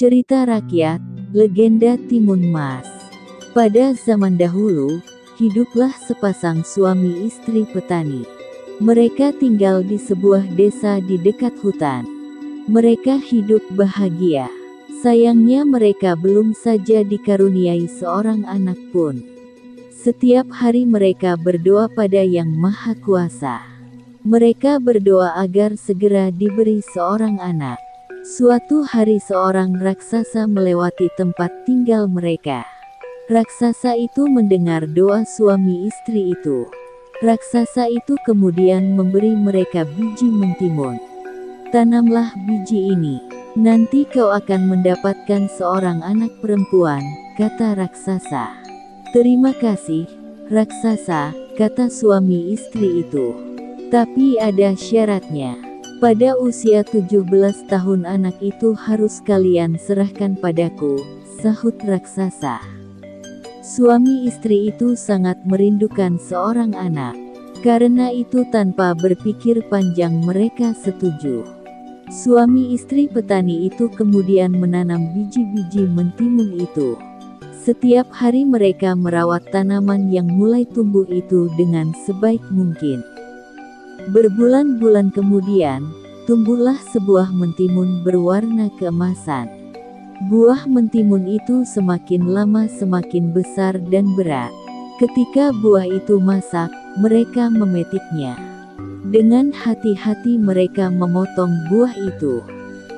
Cerita rakyat, legenda Timun Mas. Pada zaman dahulu, hiduplah sepasang suami istri petani. Mereka tinggal di sebuah desa di dekat hutan. Mereka hidup bahagia. Sayangnya mereka belum saja dikaruniai seorang anak pun. Setiap hari mereka berdoa pada Yang Maha Kuasa. Mereka berdoa agar segera diberi seorang anak. Suatu hari seorang raksasa melewati tempat tinggal mereka. Raksasa itu mendengar doa suami istri itu. Raksasa itu kemudian memberi mereka biji mentimun. Tanamlah biji ini, nanti kau akan mendapatkan seorang anak perempuan, kata raksasa. Terima kasih, raksasa, kata suami istri itu. Tapi ada syaratnya. Pada usia 17 tahun anak itu harus kalian serahkan padaku, sahut raksasa. Suami istri itu sangat merindukan seorang anak. Karena itu tanpa berpikir panjang mereka setuju. Suami istri petani itu kemudian menanam biji-biji mentimun itu. Setiap hari mereka merawat tanaman yang mulai tumbuh itu dengan sebaik mungkin. Berbulan-bulan kemudian, tumbuhlah sebuah mentimun berwarna keemasan. Buah mentimun itu semakin lama semakin besar dan berat. Ketika buah itu masak, mereka memetiknya. Dengan hati-hati mereka memotong buah itu.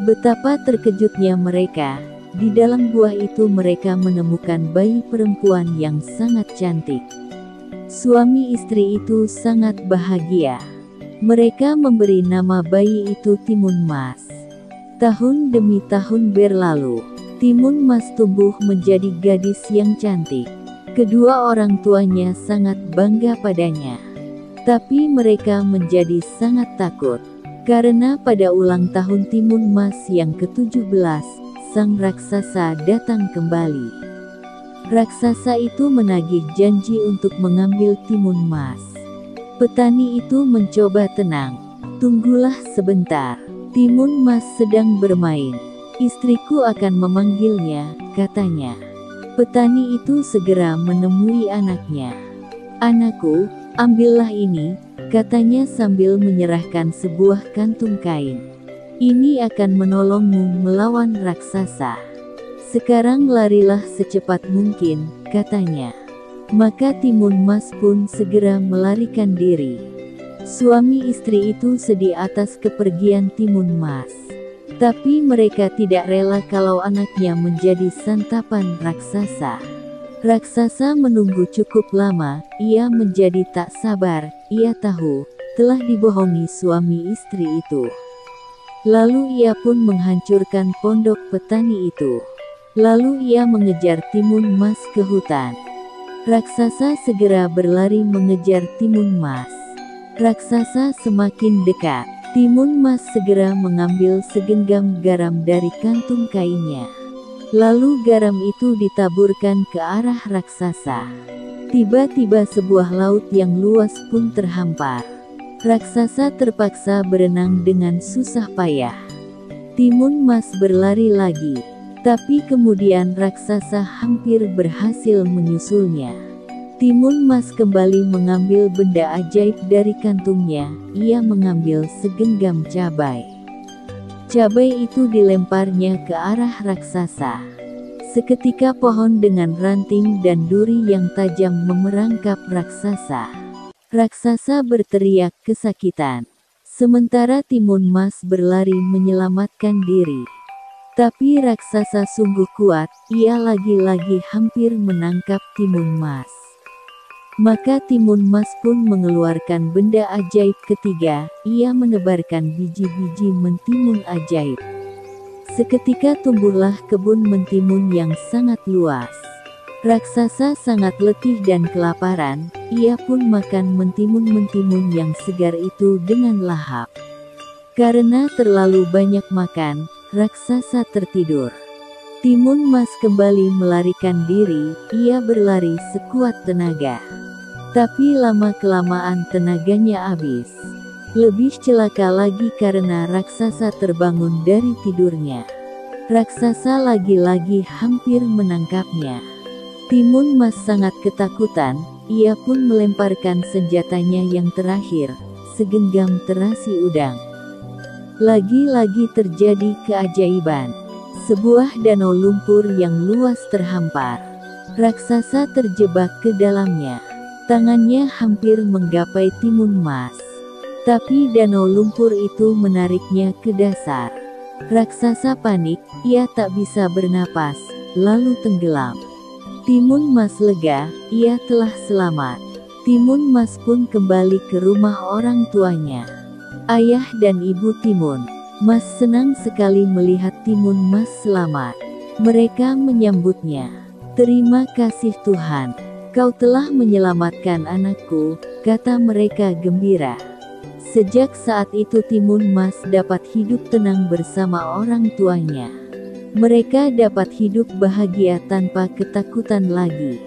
Betapa terkejutnya mereka, di dalam buah itu mereka menemukan bayi perempuan yang sangat cantik. Suami istri itu sangat bahagia. Mereka memberi nama bayi itu Timun Mas. Tahun demi tahun berlalu, Timun Mas tumbuh menjadi gadis yang cantik. Kedua orang tuanya sangat bangga padanya. Tapi mereka menjadi sangat takut, karena pada ulang tahun Timun Mas yang ke-17, sang raksasa datang kembali. Raksasa itu menagih janji untuk mengambil Timun Mas. Petani itu mencoba tenang. Tunggulah sebentar, Timun Mas sedang bermain. Istriku akan memanggilnya, katanya. Petani itu segera menemui anaknya. Anakku, ambillah ini, katanya sambil menyerahkan sebuah kantung kain. Ini akan menolongmu melawan raksasa. Sekarang larilah secepat mungkin, katanya. Maka Timun Mas pun segera melarikan diri. Suami istri itu sedih atas kepergian Timun Mas. Tapi mereka tidak rela kalau anaknya menjadi santapan raksasa. Raksasa menunggu cukup lama, ia menjadi tak sabar, ia tahu, telah dibohongi suami istri itu. Lalu ia pun menghancurkan pondok petani itu. Lalu ia mengejar Timun Mas ke hutan. Raksasa segera berlari mengejar Timun Mas. Raksasa semakin dekat. Timun Mas segera mengambil segenggam garam dari kantung kainnya. Lalu garam itu ditaburkan ke arah raksasa. Tiba-tiba sebuah laut yang luas pun terhampar. Raksasa terpaksa berenang dengan susah payah. Timun Mas berlari lagi. Tapi kemudian raksasa hampir berhasil menyusulnya. Timun Mas kembali mengambil benda ajaib dari kantungnya, ia mengambil segenggam cabai. Cabai itu dilemparnya ke arah raksasa. Seketika pohon dengan ranting dan duri yang tajam memerangkap raksasa. Raksasa berteriak kesakitan. Sementara Timun Mas berlari menyelamatkan diri. Tapi raksasa sungguh kuat, ia lagi-lagi hampir menangkap Timun Mas. Maka Timun Mas pun mengeluarkan benda ajaib ketiga, ia menebarkan biji-biji mentimun ajaib. Seketika tumbuhlah kebun mentimun yang sangat luas. Raksasa sangat letih dan kelaparan, ia pun makan mentimun-mentimun yang segar itu dengan lahap. Karena terlalu banyak makan, raksasa tertidur. Timun Mas kembali melarikan diri, ia berlari sekuat tenaga. Tapi lama-kelamaan tenaganya habis. Lebih celaka lagi karena raksasa terbangun dari tidurnya. Raksasa lagi-lagi hampir menangkapnya. Timun Mas sangat ketakutan, ia pun melemparkan senjatanya yang terakhir, segenggam terasi udang. Lagi-lagi terjadi keajaiban. Sebuah danau lumpur yang luas terhampar. Raksasa terjebak ke dalamnya. Tangannya hampir menggapai Timun Mas. Tapi danau lumpur itu menariknya ke dasar. Raksasa panik, ia tak bisa bernapas, lalu tenggelam. Timun Mas lega, ia telah selamat. Timun Mas pun kembali ke rumah orang tuanya. Ayah dan ibu Timun Mas senang sekali melihat Timun Mas selamat. Mereka menyambutnya. "Terima kasih Tuhan, kau telah menyelamatkan anakku," kata mereka gembira. Sejak saat itu Timun Mas dapat hidup tenang bersama orang tuanya. Mereka dapat hidup bahagia tanpa ketakutan lagi.